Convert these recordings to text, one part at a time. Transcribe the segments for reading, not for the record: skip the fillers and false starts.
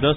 10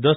10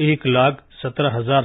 1,17,000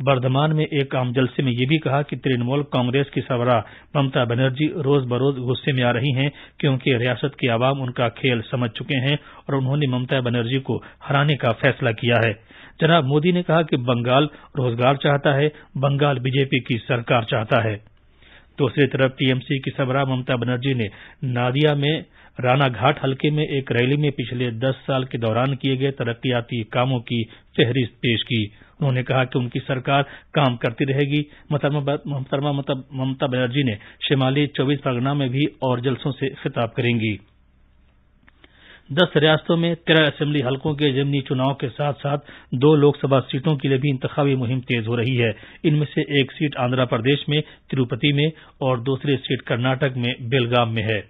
بردھمان میں ایک عام جلسے میں یہ بھی کہا کہ ترنمول کانگریس کی سربراہ ممتا بنرجی روز بروز غصے میں آ رہی ہیں کیونکہ ریاست کے عوام ان کا کھیل سمجھ چکے ہیں اور انہوں نے ممتا بنرجی کو ہرانے کا فیصلہ کیا ہے۔ جناب مودی نے کہا کہ بنگال روزگار چاہتا ہے، بنگال بی جے پی کی سرکار چاہتا ہے۔ دوسری طرف ٹی ایم سی کی سربراہ ممتا بنرجی نے نادیا میں رانا گھاٹ حلقے میں ایک ریلی میں پچھلے 10 سال کے دوران کیے گئے ترقیاتی کاموں کی فہرست پیش کی۔ انہوں نے کہا کہ ان کی سرکار کام کرتی رہے گی۔ محترمہ ممتا بنرجی نے شمالی 24 پرگنہ میں بھی اور جلسوں سے خطاب کریں گی۔ 10 ریاستوں میں 13 اسمبلی حلقوں کے ضمنی چناؤ کے ساتھ ساتھ 2 لوک سبھا سیٹوں کے لیے بھی انتخابی مہم تیز ہو رہی ہے۔ ان میں سے ایک سیٹ آندھرا پردیش میں تروپتی میں اور دوسری سیٹ کرناٹک میں بیلگام میں ہے۔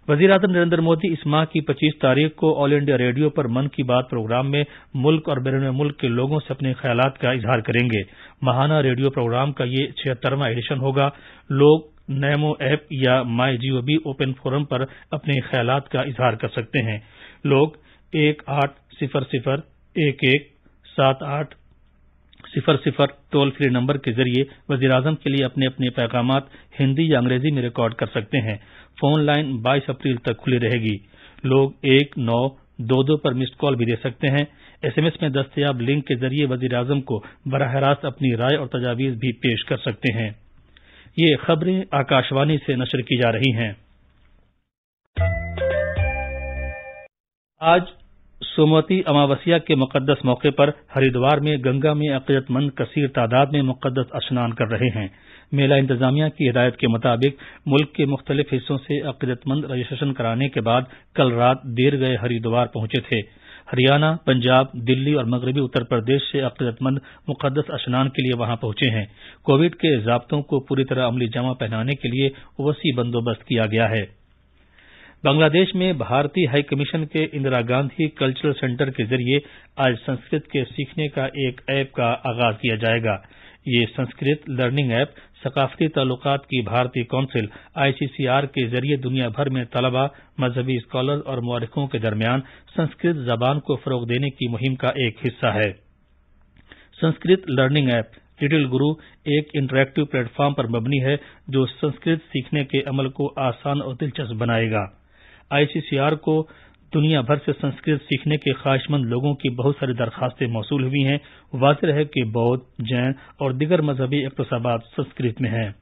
وزیراعظم نریندر مودی اس ماہ کی 25 تاریخ کو آل انڈیا ریڈیو پر من کی بات پروگرام میں ملک اور بیرون ملک کے لوگوں سے اپنے خیالات کا اظہار کریں گے۔ ماہانہ ریڈیو پروگرام کا یہ 76واں ایڈیشن ہوگا۔ لوگ نیمو ایپ یا مائی جی او وی اوپن فورم پر اپنے خیالات کا اظہار کر سکتے ہیں۔ لوگ 1800117800 ٹول فری نمبر کے ذریعے وزیراعظم کے لیے اپنے اپنے پیغامات ہندی یا انگریزی میں ریکارڈ کر سکتے ہیں۔ فون لائن 22 اپریل تک کھلی رہے گی۔ لوگ 1922 پر مسڈ کال بھی دے سکتے ہیں۔ ایس ایم ایس میں دستیاب لنک کے ذریعے وزیراعظم کو براہ راست اپنی رائے اور تجاویز بھی پیش کر سکتے ہیں۔ یہ خبریں آکاشوانی سے نشر کی جا رہی ہیں۔ آج سوموتی اماوسیا کے مقدس موقع پر ہریدوار میں گنگا میں عقیدت مند کثیر تعداد میں مقدس اشنان کر رہے ہیں۔ میلہ انتظامیہ کی ہدایت کے مطابق ملک کے مختلف حصوں سے عقیدت مند رجسٹریشن کرانے کے بعد کل رات دیر گئے ہریدوار پہنچے تھے۔ ہریانہ، پنجاب، دلی اور مغربی اتر پردیش سے عقیدت مند مقدس اشنان کے لیے وہاں پہنچے ہیں۔ کووڈ کے ضابطوں کو پوری طرح عملی جامہ پہنانے کے لیے وسیع بندوبست کیا گیا ہے۔ بنگلہ دیش میں بھارتی ہائی کمیشن کے اندرا گاندھی کلچرل سینٹر کے ذریعے آج سنسکرت کے سیکھنے کا ایک ایپ کا آغاز کیا جائے گا۔ یہ سنسکرت لرننگ ایپ ثقافتی تعلقات کی بھارتی کونسل ICCR کے ذریعے دنیا بھر میں طلباء، مذہبی اسکالر اور مورخوں کے درمیان سنسکرت زبان کو فروغ دینے کی مہم کا ایک حصہ ہے۔ سنسکرت لرننگ ایپ لٹل گرو ایک انٹریکٹیو پلیٹ فارم پر مبنی ہے جو سنسکرت سیکھنے کے عمل کو آسان اور دلچسپ بنائے گا۔ ICCR کو دنیا بھر سے سنسکرت سیکھنے کے خواہش مند لوگوں کی بہت ساری درخواستیں موصول ہوئی ہیں۔ واضح ہے کہ بودھ، جین اور دیگر مذہبی اقتصابات سنسکرت میں ہیں۔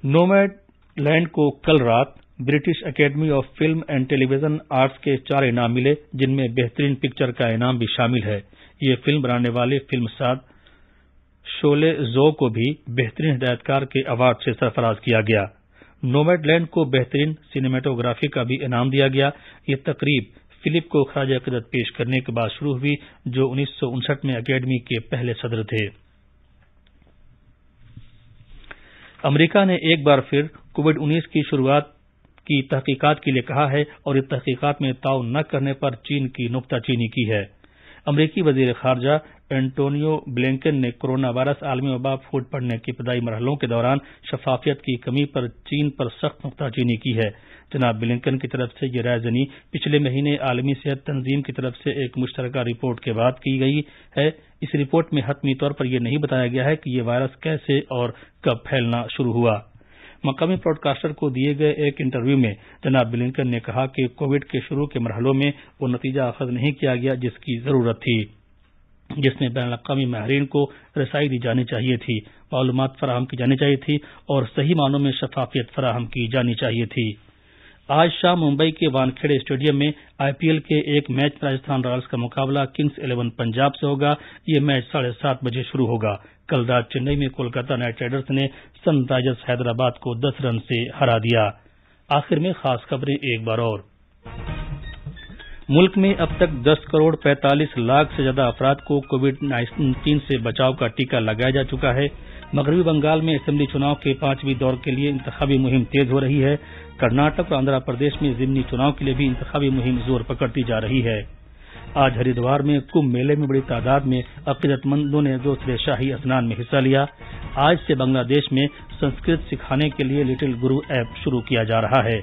نومیڈ لینڈ کو کل رات British Academy of Film and Television Arts کے 4 انعام ملے، جن میں بہترین پکچر کا انعام بھی شامل ہے۔ یہ فلم بنانے والے فلم ساز شولے زو کو بھی بہترین ہدایتکار کے ایوارڈ سے سرفراز کیا گیا۔ نومیڈ لینڈ کو بہترین سینیمیٹوگرافی کا بھی انعام دیا گیا۔ یہ تقریب فلپ کو خراج عقیدت پیش کرنے کے بعد شروع ہوئی، جو 1959 میں اکیڈمی کے پہلے صدر تھے۔ امریکہ نے ایک بار پھر کووڈ-19 کی شروعات کی تحقیقات کے لیے کہا ہے اور اس تحقیقات میں تعاون نہ کرنے پر چین کی نکتہ چینی کی ہے۔ امریکی وزیر خارجہ اینٹونیو بلنکن نے کورونا وائرس عالمی وبا پھوٹ پڑنے کے ابتدائی مرحلوں کے دوران شفافیت کی کمی پر چین پر سخت نکتہ چینی کی ہے۔ جناب بلنکن کی طرف سے یہ رائے زنی پچھلے مہینے عالمی صحت تنظیم کی طرف سے ایک مشترکہ رپورٹ کے بعد کی گئی ہے۔ اس رپورٹ میں حتمی طور پر یہ نہیں بتایا گیا ہے کہ یہ وائرس کیسے اور کب پھیلنا شروع ہوا۔ مقامی براڈ کاسٹر کو دیے گئے ایک انٹرویو میں جناب بلنکن نے کہا کہ کووڈ کے شروع کے مرحلوں میں وہ نتیجہ اخذ نہیں کیا گیا جس کی ضرورت تھی، جس میں بین الاقوامی ماہرین کو رسائی دی جانی چاہیے تھی، معلومات فراہم کی جانی چاہیے تھی اور صحیح معنوں میں شفافیت فراہم کی جانی چاہیے تھی۔ آج شام ممبئی کے وانکھیڑے اسٹیڈیم میں IPL کے ایک میچ راجستھان رائلز کا مقابلہ کنگز 11 پنجاب سے ہوگا۔ یہ میچ 7:30 بجے شروع ہوگا۔ کل رات چنئی میں کولکاتہ نائٹ رائڈرز نے سن رائزرز حیدرآباد کو 10 رن سے ہرا دیا۔ آخر میں خاص خبریں ایک بار اور۔ ملک میں اب تک 10 کروڑ 45 لاکھ سے زیادہ افراد کو کووڈ-19 سے بچاؤ کا ٹیکہ لگایا جا چکا ہے۔ مغربی بنگال میں اسمبلی چناؤ کے 5ویں دور کے لیے انتخابی مہم تیز ہو رہی ہے۔ کرناٹک اور آندھرا پردیش میں ضمنی چناؤ کے لیے بھی انتخابی مہم زور پکڑتی جا رہی ہے۔ آج ہریدوار میں کمبھ میلے میں بڑی تعداد میں عقیدت مندوں نے دوسرے شاہی اسنان میں حصہ لیا۔ آج سے بنگلہ دیش میں سنسکرت سکھانے کے لیے لٹل گرو ایپ شروع کیا جا رہا ہے۔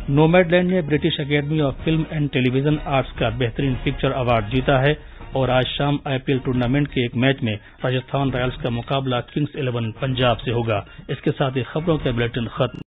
نومیڈ لینڈ نے British Academy of Film and Television Arts کا بہترین پکچر ایوارڈ جیتا ہے اور آج شام IPL ٹورنامنٹ کے ایک میچ میں راجستھان رائلز کا مقابلہ کنگز 11 پنجاب سے ہوگا۔ اس کے ساتھ ہی خبروں کا بلیٹن ختم۔